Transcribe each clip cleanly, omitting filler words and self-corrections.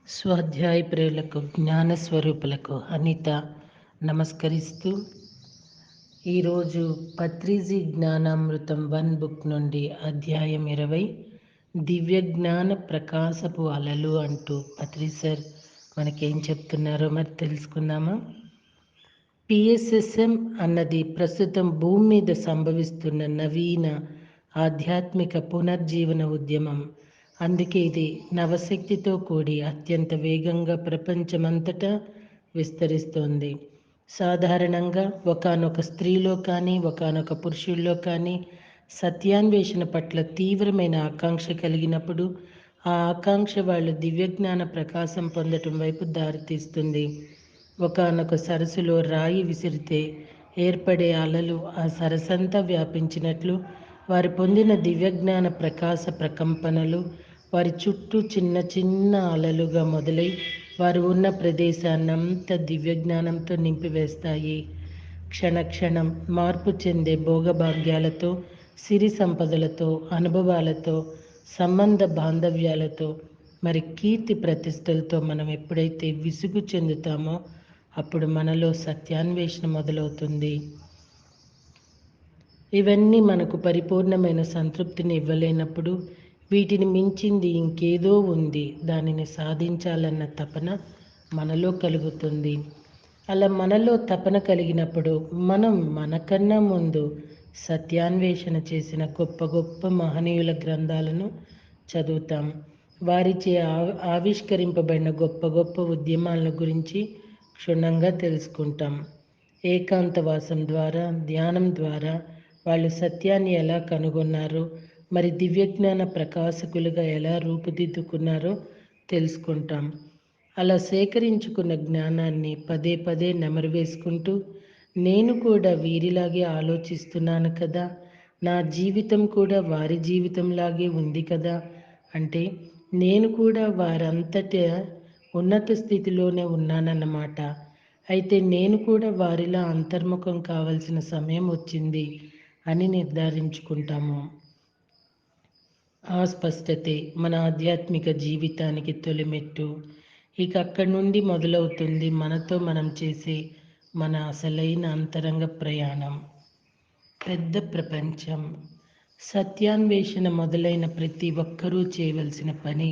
స్వాధ్యాయ ప్రియులకు జ్ఞాన స్వరూపులకు అనిత నమస్కరిస్తూ ఈరోజు పత్రిజీ జ్ఞానామృతం 1 బుక్ నుండి అధ్యాయం 20 దివ్య జ్ఞాన ప్రకాశపు అలలు అంటూ పత్రి సార్ మనకేం చెప్తున్నారో మరి తెలుసుకుందామా. పిఎస్ఎస్ఎం అన్నది ప్రస్తుతం భూమి మీద సంభవిస్తున్న నవీన ఆధ్యాత్మిక పునర్జీవన ఉద్యమం. అందుకే ఇది నవశక్తితో కూడి అత్యంత వేగంగా ప్రపంచమంతటా విస్తరిస్తోంది. సాధారణంగా ఒకానొక స్త్రీలో కానీ ఒకానొక పురుషుల్లో కానీ సత్యాన్వేషణ పట్ల తీవ్రమైన ఆకాంక్ష కలిగినప్పుడు ఆ ఆకాంక్ష వాళ్ళు దివ్యజ్ఞాన ప్రకాశం పొందటం వైపు దారితీస్తుంది. ఒకానొక సరస్సులో రాయి విసిరితే ఏర్పడే అలలు ఆ సరస్సంతా వ్యాపించినట్లు వారు పొందిన దివ్యజ్ఞాన ప్రకాశ ప్రకంపనలు వారి చుట్టూ చిన్న చిన్న అలలుగా మొదలై వారు ఉన్న ప్రదేశాన్నంతా దివ్యజ్ఞానంతో నింపివేస్తాయి. క్షణక్షణం మార్పు చెందే భోగభాగ్యాలతో, సిరి సంపదలతో, అనుభవాలతో, సంబంధ బాంధవ్యాలతో, మరి కీర్తి ప్రతిష్టలతో మనం ఎప్పుడైతే విసుగు చెందుతామో అప్పుడు మనలో సత్యాన్వేషణ మొదలవుతుంది. ఇవన్నీ మనకు పరిపూర్ణమైన సంతృప్తిని ఇవ్వలేనప్పుడు వీటిని మించింది ఇంకేదో ఉంది, దానిని సాధించాలన్న తపన మనలో కలుగుతుంది. అలా మనలో తపన కలిగినప్పుడు మనం మనకన్నా ముందు సత్యాన్వేషణ చేసిన గొప్ప గొప్ప మహనీయుల గ్రంథాలను చదువుతాం. వారిచే ఆవిష్కరింపబడిన గొప్ప గొప్ప ఉద్యమాల గురించి క్షుణ్ణంగా తెలుసుకుంటాం. ఏకాంతవాసం ద్వారా, ధ్యానం ద్వారా వాళ్ళు సత్యాన్ని ఎలా కనుగొన్నారో, మరి దివ్యజ్ఞాన ప్రకాశకులుగా ఎలా రూపుదిద్దుకున్నారో తెలుసుకుంటాం. అలా సేకరించుకున్న జ్ఞానాన్ని పదే పదే నెమరు వేసుకుంటూ నేను కూడా వీరిలాగే ఆలోచిస్తున్నాను కదా, నా జీవితం కూడా వారి జీవితంలాగే ఉంది కదా, అంటే నేను కూడా వారంతటా ఉన్నత స్థితిలోనే ఉన్నానన్నమాట. అయితే నేను కూడా వారిలా అంతర్ముఖం కావాల్సిన సమయం వచ్చింది అని నిర్ధారించుకుంటాము. ఆ స్పష్టతే మన ఆధ్యాత్మిక జీవితానికి తొలిమెట్టు. ఇక అక్కడి నుండి మొదలవుతుంది మనతో మనం చేసే మన అసలైన అంతరంగ ప్రయాణం. పెద్ద ప్రపంచం. సత్యాన్వేషణ మొదలైన ప్రతి ఒక్కరూ చేయవలసిన పని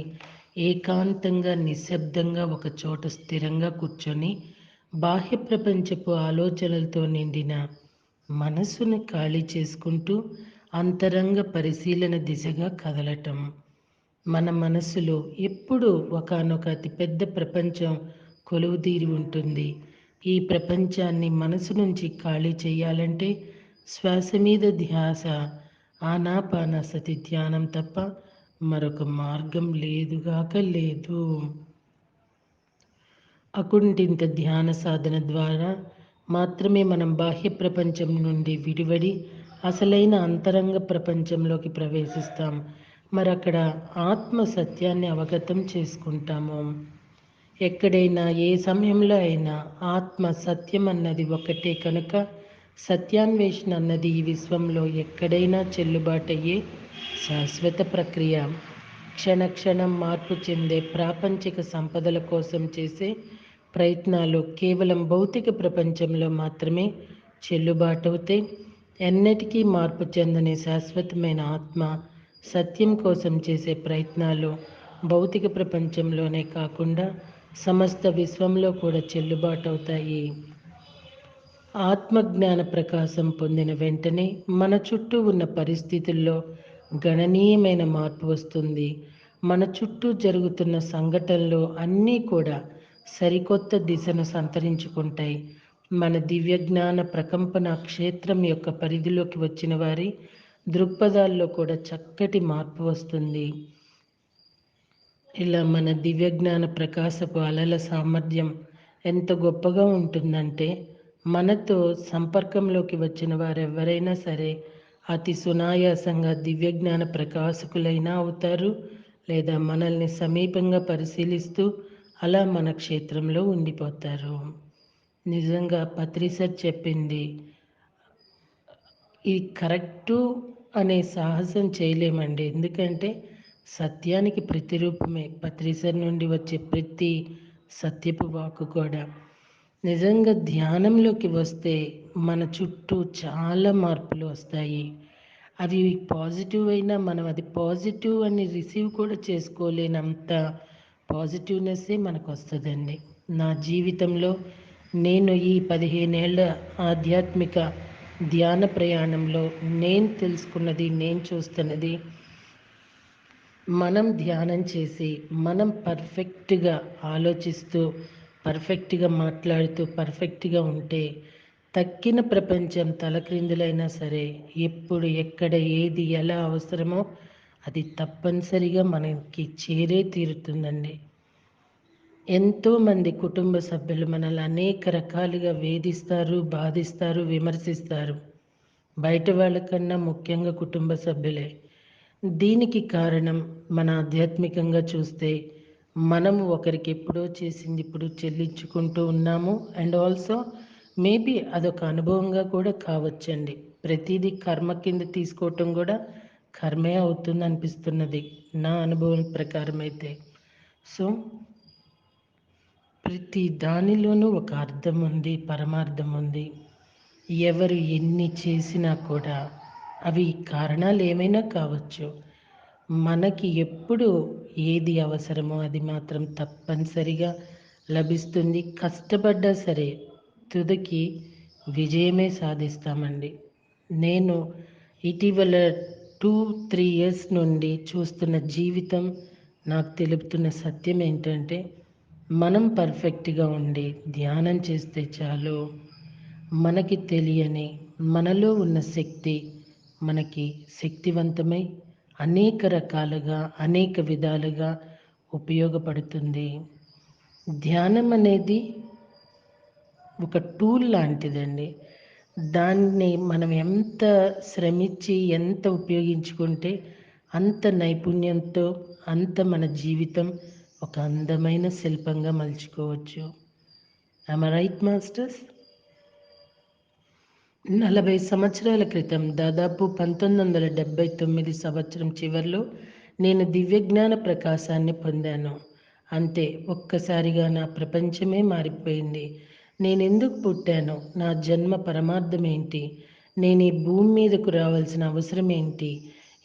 ఏకాంతంగా నిశ్శబ్దంగా ఒక చోట స్థిరంగా కూర్చొని బాహ్య ప్రపంచపు ఆలోచనలతో నిండిన మనసుని ఖాళీ చేసుకుంటూ అంతరంగ పరిశీలన దిశగా కదలటం. మన మనసులో ఎప్పుడూ ఒకానొక అతిపెద్ద ప్రపంచం కొలువుదీరి ఉంటుంది. ఈ ప్రపంచాన్ని మనసు నుంచి ఖాళీ చేయాలంటే శ్వాస మీద ధ్యాస, ఆనాపానసతి ధ్యానం తప్ప మరొక మార్గం లేదుగాక లేదు. అకుంఠిత ధ్యాన సాధన ద్వారా మాత్రమే మనం బాహ్య ప్రపంచం నుండి విడివడి అసలైన అంతరంగ ప్రపంచంలోకి ప్రవేశిస్తాం. మరి అక్కడ ఆత్మ సత్యాన్ని అవగతం చేసుకుంటాము. ఎక్కడైనా ఏ సమయంలో అయినా ఆత్మ సత్యం అన్నది ఒకటే కనుక సత్యాన్వేషణ అన్నది ఈ విశ్వంలో ఎక్కడైనా చెల్లుబాటయ్యే శాశ్వత ప్రక్రియ. క్షణక్షణం మార్పు చెందే ప్రాపంచిక సంపదల కోసం చేసే ప్రయత్నాలు కేవలం భౌతిక ప్రపంచంలో మాత్రమే చెల్లుబాటవుతాయి. ఎన్నటికీ మార్పు చెందని శాశ్వతమైన ఆత్మ సత్యం కోసం చేసే ప్రయత్నాలు భౌతిక ప్రపంచంలోనే కాకుండా సమస్త విశ్వంలో కూడా చెల్లుబాటు అవుతాయి. ఆత్మజ్ఞాన ప్రకాశం పొందిన వెంటనే మన చుట్టూ ఉన్న పరిస్థితుల్లో గణనీయమైన మార్పు వస్తుంది. మన చుట్టూ జరుగుతున్న సంఘటనలు అన్నీ కూడా సరికొత్త దిశను సంతరించుకుంటాయి. మన దివ్యజ్ఞాన ప్రకంపన క్షేత్రం యొక్క పరిధిలోకి వచ్చిన వారి దృక్పథాల్లో కూడా చక్కటి మార్పు వస్తుంది. ఇలా మన దివ్యజ్ఞాన ప్రకాశపు అలల సామర్థ్యం ఎంత గొప్పగా ఉంటుందంటే మనతో సంపర్కంలోకి వచ్చిన వారెవరైనా సరే అతి సునాయాసంగా దివ్యజ్ఞాన ప్రకాశకులైనా అవుతారు, లేదా మనల్ని సమీపంగా పరిశీలిస్తూ అలా మన క్షేత్రంలో ఉండిపోతారు. నిజంగా పత్రి సార్ చెప్పింది ఈ కరెక్టు అనే సాహసం చేయలేమండి. ఎందుకంటే సత్యానికి ప్రతిరూపమే పత్రిసర్ నుండి వచ్చే ప్రతి సత్యపు వాక్కు కూడా. నిజంగా ధ్యానంలోకి వస్తే మన చుట్టూ చాలా మార్పులు వస్తాయి. అవి పాజిటివ్ అయినా మనం అది పాజిటివ్ అని రిసీవ్ కూడా చేసుకోలేనంత పాజిటివ్నెస్సే మనకు వస్తుందండి. నా జీవితంలో నేను ఈ 15 ఏళ్ల ఆధ్యాత్మిక ధ్యాన ప్రయాణంలో నేను తెలుసుకున్నది, నేను చూస్తున్నది, మనం ధ్యానం చేసి మనం పర్ఫెక్ట్గా ఆలోచిస్తూ పర్ఫెక్ట్గా మాట్లాడుతూ పర్ఫెక్ట్గా ఉంటే తక్కిన ప్రపంచం తలక్రిందులైనా సరే ఎప్పుడు ఎక్కడ ఏది ఎలా అవసరమో అది తప్పనిసరిగా మనకి చేరే తీరుతుందండి. ఎంతోమంది కుటుంబ సభ్యులు మనల్ని అనేక రకాలుగా వేధిస్తారు, బాధిస్తారు, విమర్శిస్తారు. బయట వాళ్ళకన్నా ముఖ్యంగా కుటుంబ సభ్యులే. దీనికి కారణం మన ఆధ్యాత్మికంగా చూస్తే మనము ఒకరికి ఎప్పుడో చేసింది ఇప్పుడు చెల్లించుకుంటూ ఉన్నాము. అండ్ ఆల్సో మేబీ అదొక అనుభవంగా కూడా కావచ్చండి. ప్రతిదీ కర్మ కింద తీసుకోవటం కూడా కర్మే అవుతుంది అనిపిస్తున్నది నా అనుభవం ప్రకారం అయితే. సో ప్రతి దానిలోనూ ఒక అర్థం ఉంది, పరమార్థం ఉంది. ఎవరు ఎన్ని చేసినా కూడా అవి కారణాలు ఏమైనా కావచ్చు. మనకి ఎప్పుడు ఏది అవసరమో అది మాత్రం తప్పనిసరిగా లభిస్తుంది. కష్టపడ్డా సరే తుదకి విజయమే సాధిస్తామండి. నేను ఇటీవల 2-3 ఇయర్స్ నుండి చూస్తున్న జీవితం నాకు తెలుపుతున్న సత్యం ఏంటంటే మనం పర్ఫెక్ట్గా ఉండి ధ్యానం చేస్తే చాలు మనకి తెలియని మనలో ఉన్న శక్తి మనకి శక్తివంతమై అనేక రకాలుగా అనేక విధాలుగా ఉపయోగపడుతుంది. ధ్యానం అనేది ఒక టూల్ లాంటిదండి. దాన్ని మనం ఎంత శ్రమించి ఎంత ఉపయోగించుకుంటే అంత నైపుణ్యంతో అంత మన జీవితం ఒక అందమైన శిల్పంగా మలుచుకోవచ్చు. I right masters? 40 సంవత్సరాల క్రితం దాదాపు 1979 సంవత్సరం చివరిలో నేను దివ్యజ్ఞాన ప్రకాశాన్ని పొందాను. అంతే, ఒక్కసారిగా నా ప్రపంచమే మారిపోయింది. నేనెందుకు పుట్టాను? నా జన్మ పరమార్థం ఏంటి? నేను ఈ భూమి మీదకు రావాల్సిన అవసరం ఏంటి?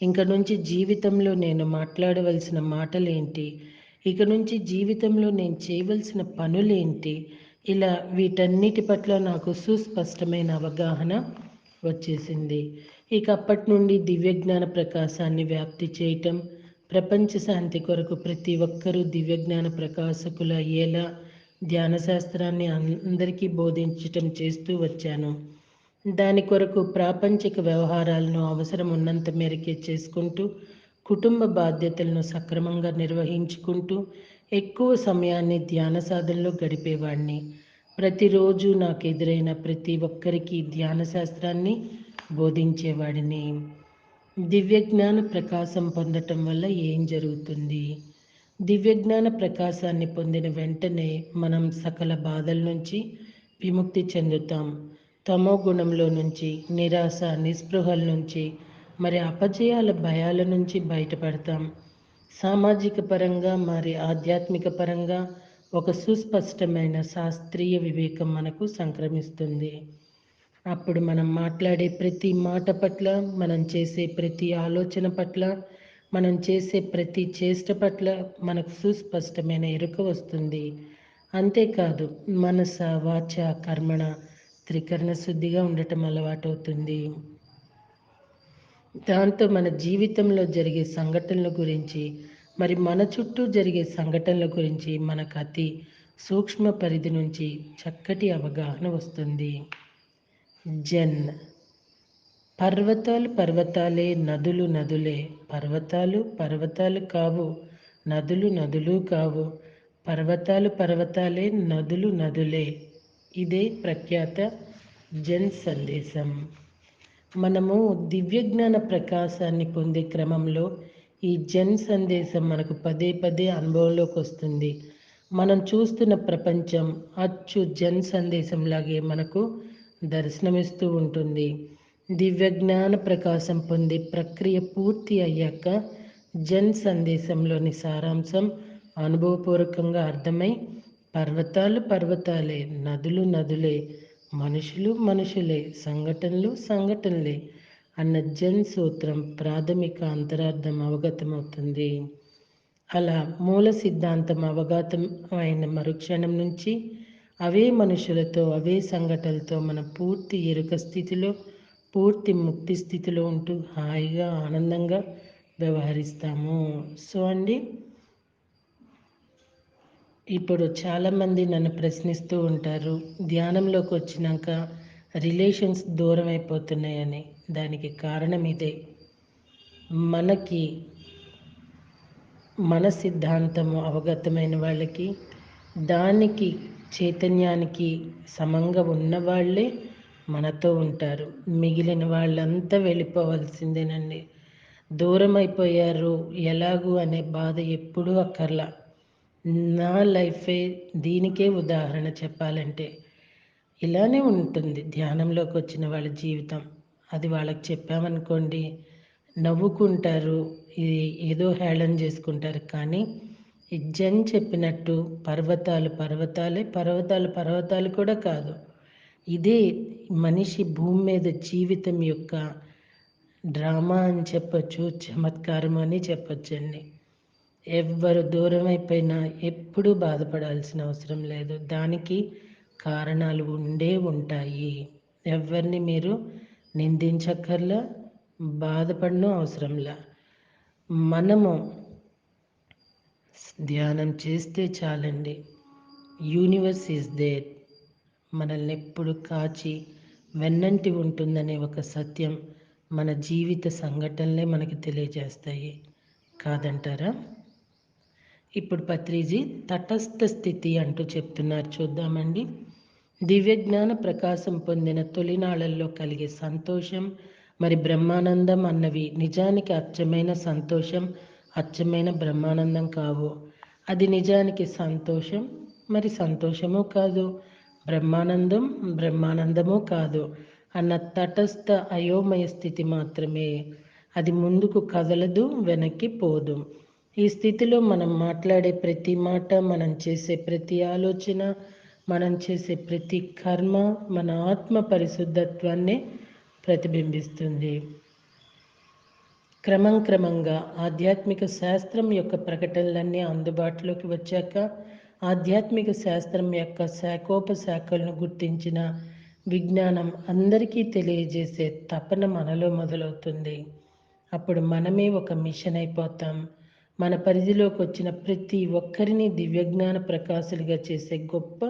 ఇంక నుంచి జీవితంలో నేను మాట్లాడవలసిన మాటలేంటి? ఇక నుంచి జీవితంలో నేను చేయవలసిన పనులేంటి? ఇలా వీటన్నిటి పట్ల నాకు సుస్పష్టమైన అవగాహన వచ్చేసింది. ఇక అప్పటి నుండి దివ్యజ్ఞాన ప్రకాశాన్ని వ్యాప్తి చేయటం, ప్రపంచ శాంతి కొరకు ప్రతి ఒక్కరూ దివ్యజ్ఞాన ప్రకాశకులు అయ్యేలా ధ్యాన శాస్త్రాన్ని అందరికీ బోధించటం చేస్తూ వచ్చాను. దాని కొరకు ప్రాపంచిక వ్యవహారాలను అవసరం ఉన్నంత మేరకే చేసుకుంటూ కుటుంబ బాధ్యతలను సక్రమంగా నిర్వహించుకుంటూ ఎక్కువ సమయాన్ని ధ్యాన సాధనలో గడిపేవాడిని. ప్రతిరోజు నాకు ఎదురైన ప్రతి ఒక్కరికి ధ్యాన శాస్త్రాన్ని బోధించేవాడిని. దివ్యజ్ఞాన ప్రకాశం పొందటం వల్ల ఏం జరుగుతుంది? దివ్యజ్ఞాన ప్రకాశాన్ని పొందిన వెంటనే మనం సకల బాధల నుంచి విముక్తి చెందుతాం. తమో గుణంలో నుంచి, నిరాశ నిస్పృహల నుంచి, మరి అపజయాల భయాల నుంచి బయటపడతాం. సామాజిక పరంగా మరి ఆధ్యాత్మిక పరంగా ఒక సుస్పష్టమైన శాస్త్రీయ వివేకం మనకు సంక్రమిస్తుంది. అప్పుడు మనం మాట్లాడే ప్రతి మాట పట్ల, మనం చేసే ప్రతి ఆలోచన పట్ల, మనం చేసే ప్రతి చేష్ట పట్ల మనకు సుస్పష్టమైన ఎరుక వస్తుంది. అంతేకాదు మనస వాచ కర్మణ త్రికరణ శుద్ధిగా ఉండటం అలవాటవుతుంది. దాంతో మన జీవితంలో జరిగే సంఘటనల గురించి, మరి మన చుట్టూ జరిగే సంఘటనల గురించి మనకు అతి సూక్ష్మ పరిధి నుంచి చక్కటి అవగాహన వస్తుంది. జన్. పర్వతాలు పర్వతాలే, నదులు నదులే. పర్వతాలు పర్వతాలు కావు, నదులు నదులు కావు. పర్వతాలు పర్వతాలే, నదులు నదులే. ఇదే ప్రఖ్యాత జన్ సందేశం. మనము దివ్యజ్ఞాన ప్రకాశాన్ని పొందే క్రమంలో ఈ జన్ సందేశం మనకు పదే పదే అనుభవంలోకి వస్తుంది. మనం చూస్తున్న ప్రపంచం అచ్చు జన్ సందేశంలాగే మనకు దర్శనమిస్తూ ఉంటుంది. దివ్యజ్ఞాన ప్రకాశం పొందే ప్రక్రియ పూర్తి అయ్యాక జన్ సందేశంలోని సారాంశం అనుభవపూర్వకంగా అర్థమై పర్వతాలు పర్వతాలే, నదులు నదులే, మనుషులు మనుషులే, సంఘటనలు సంఘటనలే అన్న జన్ సూత్రం ప్రాథమిక అంతరార్థం అవగతమవుతుంది. అలా మూల సిద్ధాంతం అవగతం అయిన మరుక్షణం నుంచి అవే మనుషులతో అవే సంఘటనలతో మనం పూర్తి ఎరుక స్థితిలో, పూర్తి ముక్తి స్థితిలో ఉంటూ హాయిగా ఆనందంగా వ్యవహరిస్తాము. సో అండి, ఇప్పుడు చాలామంది నన్ను ప్రశ్నిస్తూ ఉంటారు, ధ్యానంలోకి వచ్చినాక రిలేషన్స్ దూరం అయిపోతున్నాయని. దానికి కారణం ఇదే. మనకి మన సిద్ధాంతము అవగతమైన వాళ్ళకి, దానికి చైతన్యానికి సమంగా ఉన్నవాళ్ళే మనతో ఉంటారు. మిగిలిన వాళ్ళంతా వెళ్ళిపోవాల్సిందేనండి. దూరం అయిపోయారు ఎలాగూ అనే బాధ ఎప్పుడూ అక్కర్లా. నా లైఫే దీనికే ఉదాహరణ చెప్పాలంటే. ఇలానే ఉంటుంది ధ్యానంలోకి వచ్చిన వాళ్ళ జీవితం. అది వాళ్ళకి చెప్పామనుకోండి, నవ్వుకుంటారు, ఇది ఏదో హేళన చేసుకుంటారు. కానీ ఈ జన్ చెప్పినట్టు పర్వతాలు పర్వతాలే, పర్వతాలు పర్వతాలు కూడా కాదు. ఇదే మనిషి భూమి మీద జీవితం యొక్క డ్రామా అని చెప్పచ్చు, చమత్కారం అని చెప్పచ్చండి. ఎవ్వరు దూరం అయిపోయినా ఎప్పుడూ బాధపడాల్సిన అవసరం లేదు. దానికి కారణాలు ఉండే ఉంటాయి. ఎవరిని మీరు నిందించక్కర్లా, బాధపడనూ అవసరంలా. మనము ధ్యానం చేస్తే చాలండి. Universe is there. మనల్ని ఎప్పుడు కాచి వెన్నంటి ఉంటుందనే ఒక సత్యం మన జీవిత సంఘటనలే మనకి తెలియజేస్తాయి. కాదంటారా? ఇప్పుడు పత్రిజీ తటస్థ స్థితి అంటూ చెప్తున్నారు, చూద్దామండి. దివ్యజ్ఞాన ప్రకాశం పొందిన తొలినాళ్లలో కలిగే సంతోషం మరి బ్రహ్మానందం అన్నవి నిజానికి అచ్చమైన సంతోషం, అచ్చమైన బ్రహ్మానందం కావు. అది నిజానికి సంతోషం మరి సంతోషము కాదు, బ్రహ్మానందం బ్రహ్మానందము కాదు అన్న తటస్థ అయోమయ స్థితి మాత్రమే. అది ముందుకు కదలదు, వెనక్కి పోదు. ఈ స్థితిలో మనం మాట్లాడే ప్రతి మాట, మనం చేసే ప్రతి ఆలోచన, మనం చేసే ప్రతి కర్మ మన ఆత్మ పరిశుద్ధత్వాన్ని ప్రతిబింబిస్తుంది. క్రమంగా ఆధ్యాత్మిక శాస్త్రం యొక్క ప్రకటనలన్నీ అందుబాటులోకి వచ్చాక ఆధ్యాత్మిక శాస్త్రం యొక్క శాఖోపశాఖలను గుర్తించిన విజ్ఞానం అందరికీ తెలియజేసే తపన మనలో మొదలవుతుంది. అప్పుడు మనమే ఒక మిషన్ అయిపోతాం. మన పరిధిలోకి వచ్చిన ప్రతి ఒక్కరిని దివ్యజ్ఞాన ప్రకాశులుగా చేసే గొప్ప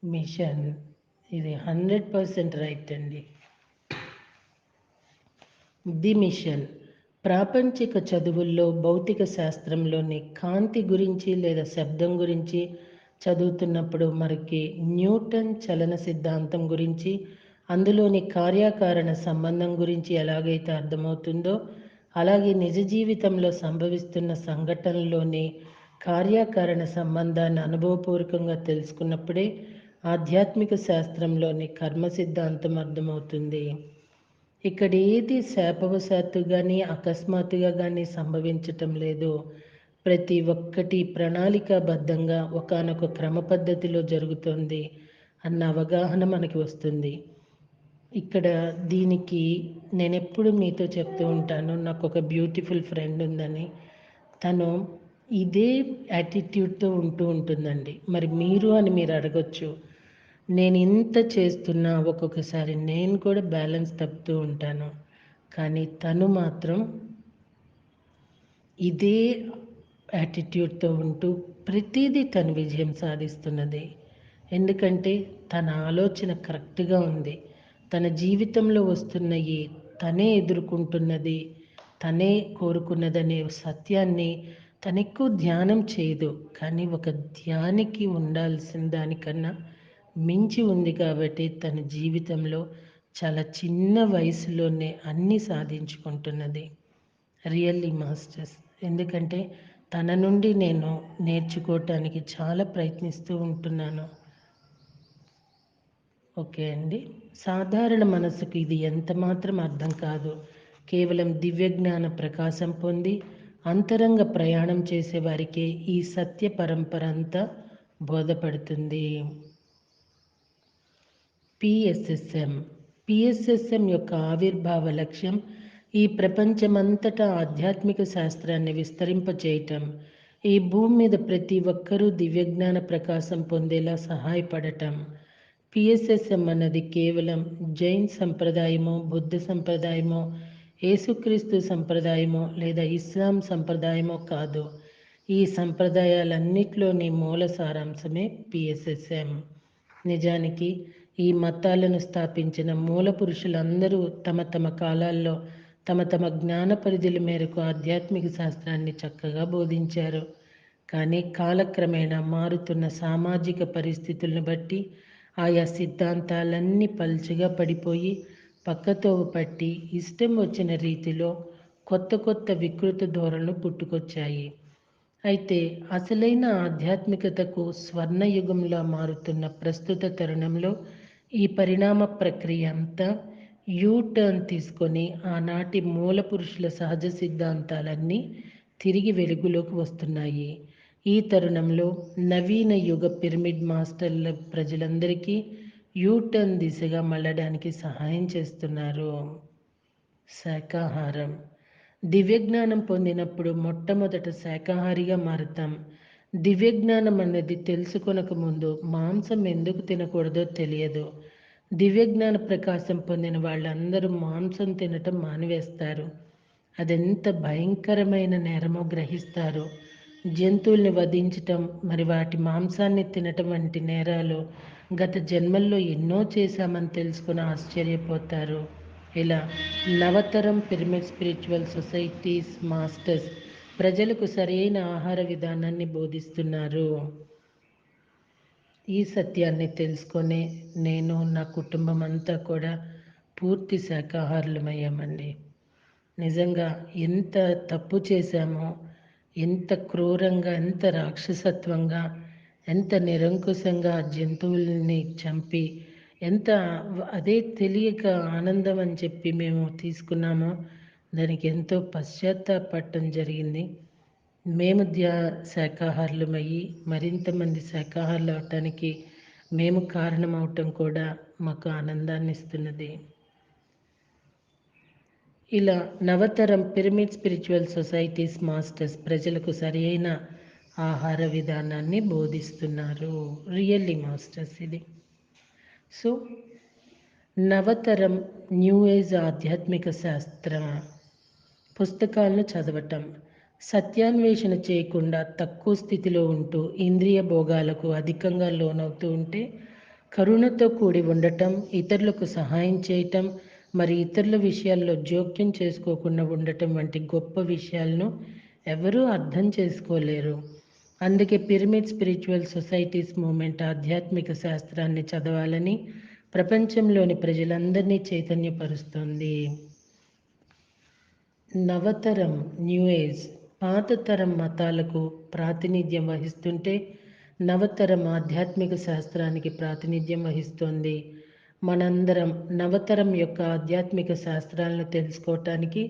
మిషన్ ఇది. 100% రైట్ అండి. The mission. ప్రాపంచిక చదువుల్లో భౌతిక శాస్త్రంలోని కాంతి గురించి లేదా శబ్దం గురించి చదువుతున్నప్పుడు మనకి న్యూటన్ చలన సిద్ధాంతం గురించి, అందులోని కార్యకారణ సంబంధం గురించి ఎలాగైతే అర్థమవుతుందో, అలాగే నిజ జీవితంలో సంభవిస్తున్న సంఘటనలోని కార్యకారణ సంబంధాన్ని అనుభవపూర్వకంగా తెలుసుకున్నప్పుడే ఆధ్యాత్మిక శాస్త్రంలోని కర్మ సిద్ధాంతం అర్థమవుతుంది. ఇక్కడ ఏది శాపవశాత్తు కానీ అకస్మాత్తుగా కానీ సంభవించటం లేదు. ప్రతి ఒక్కటి ప్రణాళికాబద్ధంగా ఒకానొక క్రమ పద్ధతిలో జరుగుతుంది అన్న అవగాహన మనకి వస్తుంది. ఇక్కడ దీనికి నేను ఎప్పుడు మీతో చెప్తూ ఉంటాను, నాకు ఒక బ్యూటిఫుల్ ఫ్రెండ్ ఉందని. తను ఇదే యాటిట్యూడ్తో ఉంటూ ఉంటుందండి. మరి మీరు అని మీరు అడగొచ్చు. నేను ఇంత చేస్తున్నా ఒక్కొక్కసారి నేను కూడా బ్యాలెన్స్ తప్పుతూ ఉంటాను. కానీ తను మాత్రం ఇదే యాటిట్యూడ్తో ఉంటూ ప్రతిదీ తను విజయం సాధిస్తున్నది. ఎందుకంటే తన ఆలోచన కరెక్ట్గా ఉంది. తన జీవితంలో వస్తున్నవి తనే ఎదుర్కొంటున్నది, తనే కోరుకున్నదనే సత్యాన్ని తను ఎక్కువ ధ్యానం చేయదు. కానీ ఒక ధ్యానికి ఉండాల్సిన దానికన్నా మించి ఉంది కాబట్టి తన జీవితంలో చాలా చిన్న వయసులోనే అన్నీ సాధించుకుంటున్నది. Really masters. ఎందుకంటే తన నుండి నేను నేర్చుకోవటానికి చాలా ప్రయత్నిస్తూ ఉంటున్నాను. ఓకే అండి. సాధారణ మనసుకు ఇది ఎంత మాత్రం అర్థం కాదు. కేవలం దివ్యజ్ఞాన ప్రకాశం పొంది అంతరంగ ప్రయాణం చేసేవారికే ఈ సత్య పరంపర అంతా బోధపడుతుంది. పిఎస్ఎస్ఎం పిఎస్ఎస్ఎం యొక్క ఆవిర్భావ లక్ష్యం ఈ ప్రపంచమంతటా ఆధ్యాత్మిక శాస్త్రాన్ని విస్తరింపచేయటం, ఈ భూమి మీద ప్రతి ఒక్కరూ దివ్యజ్ఞాన ప్రకాశం పొందేలా సహాయపడటం. పిఎస్ఎస్ఎం అన్నది కేవలం జైన్ సంప్రదాయమో, బుద్ధ సంప్రదాయమో, యేసుక్రీస్తు సంప్రదాయమో లేదా ఇస్లాం సంప్రదాయమో కాదు. ఈ సంప్రదాయాలన్నిటిలోని మూల సారాంశమే పిఎస్ఎస్ఎం. నిజానికి ఈ మతాలను స్థాపించిన మూల పురుషులందరూ తమ తమ కాలాల్లో తమ తమ జ్ఞాన పరిధుల మేరకు ఆధ్యాత్మిక శాస్త్రాన్ని చక్కగా బోధించారు. కానీ కాలక్రమేణా మారుతున్న సామాజిక పరిస్థితులను బట్టి ఆయా సిద్ధాంతాలన్నీ పల్చగా పడిపోయి పక్కతోవ పట్టి ఇష్టం వచ్చిన రీతిలో కొత్త కొత్త వికృత ధోరణులు పుట్టుకొచ్చాయి. అయితే అసలైన ఆధ్యాత్మికతకు స్వర్ణయుగంలా మారుతున్న ప్రస్తుత తరుణంలో ఈ పరిణామ ప్రక్రియ అంతా టర్న్ తీసుకొని ఆనాటి మూల పురుషుల సహజ సిద్ధాంతాలన్నీ తిరిగి వెలుగులోకి వస్తున్నాయి. ఈ తరుణంలో నవీన యుగ పిరమిడ్ మాస్టర్ల ప్రజలందరికీ టర్న్ దిశగా మళ్ళడానికి సహాయం చేస్తున్నారు. శాకాహారం దివ్యజ్ఞానం పొందినప్పుడు మొట్టమొదట శాకాహారిగా మారుతాం. దివ్యజ్ఞానం అనేది తెలుసుకొనక ముందు మాంసం ఎందుకు తినకూడదో తెలియదు. దివ్యజ్ఞాన ప్రకాశం పొందిన వాళ్ళందరూ మాంసం తినటం మానివేస్తారు. అదెంత భయంకరమైన నేరమో గ్రహిస్తారు. జంతువుల్ని వధించటం, మరి వాటి మాంసాన్ని తినటం వంటి నేరాలు గత జన్మల్లో ఎన్నో చేశామని తెలుసుకుని ఆశ్చర్యపోతారు. ఇలా నవతరం పిరమిడ్ స్పిరిచువల్ సొసైటీస్ మాస్టర్స్ ప్రజలకు సరైన ఆహార విధానాన్ని బోధిస్తున్నారు. ఈ సత్యాన్ని తెలుసుకొని నేను, నా కుటుంబం అంతా కూడా పూర్తి శాకాహారులమయ్యామండి. నిజంగా ఎంత తప్పు చేశామో, ఎంత క్రూరంగా, ఎంత రాక్షసత్వంగా, ఎంత నిరంకుశంగా జంతువుల్ని చంపి, ఎంత అదే తెలియక ఆనందం అని చెప్పి మేము తీసుకున్నామో దానికి ఎంతో పశ్చాత్తాపడటం జరిగింది. మేము శాకాహారులమయ్యి మరింత మంది శాకాహారులు అవటానికి మేము కారణమవటం కూడా మాకు ఆనందాన్ని ఇస్తున్నది. ఇలా నవతరం పిరమిడ్ స్పిరిచువల్ సొసైటీస్ మాస్టర్స్ ప్రజలకు సరైన ఆహార విధానాన్ని బోధిస్తున్నారు. రియల్లీ మాస్టర్స్ ఇది. సో నవతరం న్యూ ఏజ్ ఆధ్యాత్మిక శాస్త్ర పుస్తకాలను చదవటం, సత్యాన్వేషణ చేయకుండా తక్కువ స్థితిలో ఉంటూ ఇంద్రియ భోగాలకు అధికంగా లోనవుతూ ఉంటే కరుణతో కూడి ఉండటం, ఇతరులకు సహాయం చేయటం, మరి ఇతరుల విషయాల్లో జోక్యం చేసుకోకుండా ఉండటం వంటి గొప్ప విషయాలను ఎవరూ అర్థం చేసుకోలేరు. అందుకే పిరమిడ్ స్పిరిచువల్ సొసైటీస్ మూమెంట్ ఆధ్యాత్మిక శాస్త్రాన్ని చదవాలని ప్రపంచంలోని ప్రజలందరినీ చైతన్యపరుస్తుంది. నవతరం న్యూ ఏజ్ పాత తరం మతాలకు ప్రాతినిధ్యం వహిస్తుంటే నవతరం ఆధ్యాత్మిక శాస్త్రానికి ప్రాతినిధ్యం వహిస్తోంది. మనందరం నవతరం యొక్క ఆధ్యాత్మిక శాస్త్రాలను తెలుసుకోవటానికి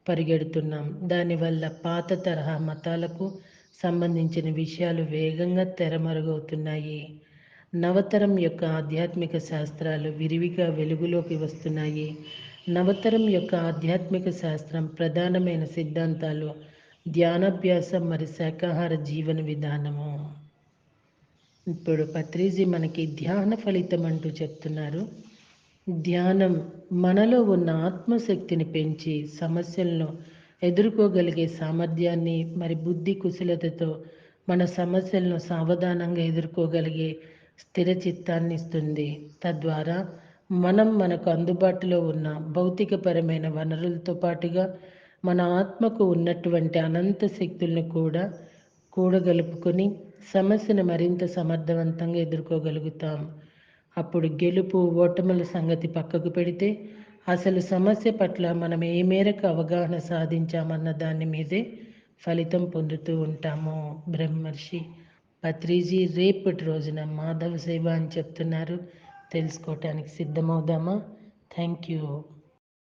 పరిగెడుతున్నాం. దానివల్ల పాత తరహా మతాలకు సంబంధించిన విషయాలు వేగంగా తెరమరుగవుతున్నాయి. నవతరం యొక్క ఆధ్యాత్మిక శాస్త్రాలు విరివిగా వెలుగులోకి వస్తున్నాయి. నవతరం యొక్క ఆధ్యాత్మిక శాస్త్రం ప్రధానమైన సిద్ధాంతాలు ధ్యానాభ్యాసం మరి శాకాహార జీవన విధానము. ఇప్పుడు పత్రిజీ మనకి ధ్యాన ఫలితం అంటూ చెప్తున్నారు. ధ్యానం మనలో ఉన్న ఆత్మశక్తిని పెంచి సమస్యలను ఎదుర్కోగలిగే సామర్థ్యాన్ని మరి బుద్ధి కుశలతతో మన సమస్యలను సావధానంగా ఎదుర్కోగలిగే స్థిర చిత్తాన్ని ఇస్తుంది. తద్వారా మనం మనకు అందుబాటులో ఉన్న భౌతికపరమైన వనరులతో పాటుగా మన ఆత్మకు ఉన్నటువంటి అనంత శక్తులను కూడా కూడగలుపుకొని సమస్యను మరింత సమర్థవంతంగా ఎదుర్కోగలుగుతాం. అప్పుడు గెలుపు ఓటముల సంగతి పక్కకు పెడితే అసలు సమస్య పట్ల మనం ఏ మేరకు అవగాహన సాధించామన్న దాని మీదే ఫలితం పొందుతూ ఉంటాము. బ్రహ్మర్షి పత్రిజీ రేపటి రోజున మాధవ సేవ అని చెప్తున్నారు. తెలుసుకోవటానికి సిద్ధమవుదామా? Thank you.